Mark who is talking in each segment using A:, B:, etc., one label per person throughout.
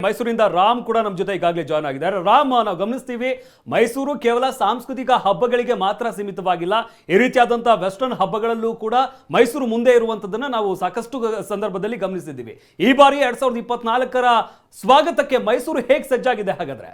A: ಮೈಸೂರಿಂದ ರಾಮ್ ಕೂಡ ನಮ್ಮ ಜೊತೆ ಈಗಾಗಲೇ ಜಾಯ್ನ್ ಆಗಿದ್ದಾರೆ. ರಾಮ್, ನಾವು ಗಮನಿಸ್ತೀವಿ ಮೈಸೂರು ಕೇವಲ ಸಾಂಸ್ಕೃತಿಕ ಹಬ್ಬಗಳಿಗೆ ಮಾತ್ರ ಸೀಮಿತವಾಗಿಲ್ಲ. ಈ ರೀತಿಯಾದಂತಹ ವೆಸ್ಟರ್ನ್ ಹಬ್ಬಗಳಲ್ಲೂ ಕೂಡ ಮೈಸೂರು ಮುಂದೆ ಇರುವಂತದನ್ನ ನಾವು ಸಾಕಷ್ಟು ಸಂದರ್ಭದಲ್ಲಿ ಗಮನಿಸಿದ್ದೀವಿ. ಈ ಬಾರಿ 2024ರ ಸ್ವಾಗತಕ್ಕೆ ಮೈಸೂರು ಹೇಗೆ ಸಜ್ಜಾಗಿದೆ ಹಾಗಾದ್ರೆ?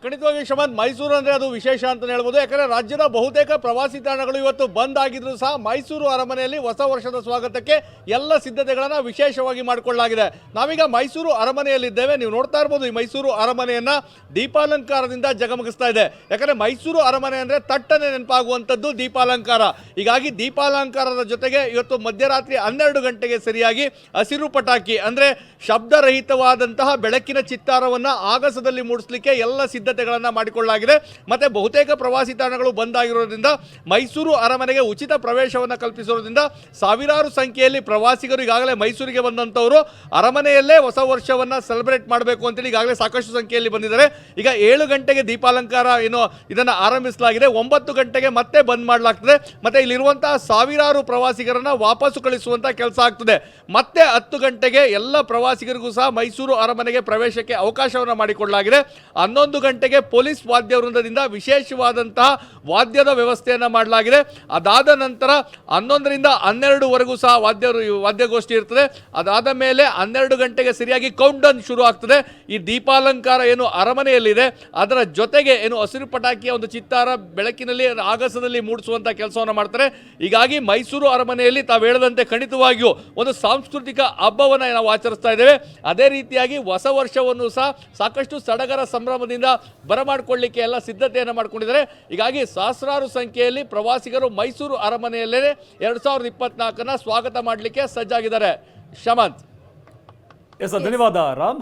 B: ಖಂಡಿತವಾಗಿ ಶ್ರಮಂತ್, ಮೈಸೂರು ಅಂದರೆ ಅದು ವಿಶೇಷ ಅಂತಲೇ ಹೇಳ್ಬೋದು. ಯಾಕಂದರೆ ರಾಜ್ಯದ ಬಹುತೇಕ ಪ್ರವಾಸಿ ತಾಣಗಳು ಇವತ್ತು ಬಂದ್ ಆಗಿದ್ರು ಸಹ ಮೈಸೂರು ಅರಮನೆಯಲ್ಲಿ ಹೊಸ ವರ್ಷದ ಸ್ವಾಗತಕ್ಕೆ ಎಲ್ಲ ಸಿದ್ಧತೆಗಳನ್ನು ವಿಶೇಷವಾಗಿ ಮಾಡಿಕೊಳ್ಳಲಾಗಿದೆ. ನಾವೀಗ ಮೈಸೂರು ಅರಮನೆಯಲ್ಲಿದ್ದೇವೆ. ನೀವು ನೋಡ್ತಾ ಇರ್ಬೋದು ಈ ಮೈಸೂರು ಅರಮನೆಯನ್ನು ದೀಪಾಲಂಕಾರದಿಂದ ಜಗಮಗಿಸ್ತಾ ಇದೆ. ಯಾಕಂದರೆ ಮೈಸೂರು ಅರಮನೆ ಅಂದರೆ ತಟ್ಟನೆ ನೆನಪಾಗುವಂಥದ್ದು ದೀಪಾಲಂಕಾರ. ಹೀಗಾಗಿ ದೀಪಾಲಂಕಾರದ ಜೊತೆಗೆ ಇವತ್ತು ಮಧ್ಯರಾತ್ರಿ 12 ಗಂಟೆಗೆ ಸರಿಯಾಗಿ ಹಸಿರು ಪಟಾಕಿ ಅಂದರೆ ಶಬ್ದರಹಿತವಾದಂತಹ ಬೆಳಕಿನ ಚಿತ್ತಾರವನ್ನು ಆಗಸದಲ್ಲಿ ಮೂಡಿಸಲಿಕ್ಕೆ ಎಲ್ಲ ಸಿದ್ಧತೆಗಳನ್ನು ಮಾಡಿಕೊಳ್ಳಲಾಗಿದೆ. ಮತ್ತೆ ಬಹುತೇಕ ಪ್ರವಾಸಿ ತಾಣಗಳು ಬಂದಾಗಿರೋದ್ರಿಂದ ಮೈಸೂರು ಅರಮನೆಗೆ ಉಚಿತ ಪ್ರವೇಶವನ್ನು ಕಲ್ಪಿಸಿರೋದ್ರಿಂದ ಸಾವಿರಾರು ಸಂಖ್ಯೆಯಲ್ಲಿ ಪ್ರವಾಸಿಗರು ಈಗಾಗಲೇ ಮೈಸೂರಿಗೆ ಬಂದಂಥವರು ಅರಮನೆಯಲ್ಲೇ ಹೊಸ ವರ್ಷವನ್ನು ಸೆಲೆಬ್ರೇಟ್ ಮಾಡಬೇಕು ಅಂತೇಳಿ ಈಗಾಗಲೇ ಸಾಕಷ್ಟು ಸಂಖ್ಯೆಯಲ್ಲಿ ಬಂದಿದ್ದಾರೆ. ಈಗ 7 ಗಂಟೆಗೆ ದೀಪಾಲಂಕಾರ ಏನು ಇದನ್ನು ಆರಂಭಿಸಲಾಗಿದೆ. 9 ಗಂಟೆಗೆ ಮತ್ತೆ ಬಂದ್ ಮಾಡಲಾಗ್ತದೆ. ಮತ್ತೆ ಇಲ್ಲಿರುವಂತಹ ಸಾವಿರಾರು ಪ್ರವಾಸಿಗರನ್ನ ವಾಪಸ್ಸು ಕಳಿಸುವಂತ ಕೆಲಸ ಆಗ್ತದೆ. ಮತ್ತೆ 10 ಗಂಟೆಗೆ ಎಲ್ಲ ಪ್ರವಾಸಿಗರಿಗೂ ಸಹ ಮೈಸೂರು ಅರಮನೆಗೆ ಪ್ರವೇಶಕ್ಕೆ ಅವಕಾಶವನ್ನು ಮಾಡಿಕೊಳ್ಳಲಾಗಿದೆ. 11 ಗಂಟೆಗೆ ಪೊಲೀಸ್ ವಾದ್ಯ ವೃಂದದಿಂದ ವಿಶೇಷವಾದಂತಹ ವಾದ್ಯದ ವ್ಯವಸ್ಥೆಯನ್ನು ಮಾಡಲಾಗಿದೆ. ಅದಾದ ನಂತರ 11ರಿಂದ 12ವರೆಗೂ ಸಹ ವಾದ್ಯಗೋಷ್ಠಿ ಇರ್ತದೆ. ಅದಾದ ಮೇಲೆ 12 ಗಂಟೆಗೆ ಸರಿಯಾಗಿ ಕೌಂಟ್ ಡೌನ್ ಶುರು ಆಗ್ತದೆ. ಈ ದೀಪಾಲಂಕಾರ ಏನು ಅರಮನೆಯಲ್ಲಿದೆ ಅದರ ಜೊತೆಗೆ ಏನು ಹಸಿರು ಪಟಾಕಿಯ ಒಂದು ಚಿತ್ತಾರ ಬೆಳಕಿನಲ್ಲಿ ಆಗಸದಲ್ಲಿ ಮೂಡಿಸುವಂತಹ ಕೆಲಸವನ್ನು ಮಾಡ್ತಾರೆ. ಹೀಗಾಗಿ ಮೈಸೂರು ಅರಮನೆಯಲ್ಲಿ ತಾವು ಹೇಳದಂತೆ ಖಂಡಿತವಾಗಿಯೂ ಒಂದು ಸಾಂಸ್ಕೃತಿಕ ಹಬ್ಬವನ್ನು ನಾವು ಆಚರಿಸ್ತಾ ಇದ್ದೇವೆ. ಅದೇ ರೀತಿಯಾಗಿ ಹೊಸ ವರ್ಷವನ್ನು ಸಹ ಸಾಕಷ್ಟು ಸಡಗರ ಸಂಭ್ರಮದಿಂದ ಬರಮಾಡಿಕೊಳ್ಳಿಕ್ಕೆ ಎಲ್ಲ ಸಿದ್ಧತೆಯನ್ನು ಮಾಡಿಕೊಂಡಿದ್ದಾರೆ. ಹೀಗಾಗಿ ಸಹಸ್ರಾರು ಸಂಖ್ಯೆಯಲ್ಲಿ ಪ್ರವಾಸಿಗರು ಮೈಸೂರು ಅರಮನೆಯಲ್ಲೇ 2024ನ ಸ್ವಾಗತ ಮಾಡಲಿಕ್ಕೆ ಸಜ್ಜಾಗಿದ್ದಾರೆ. ಶಮಂತ್,
A: ಧನ್ಯವಾದ ರಾಮ್.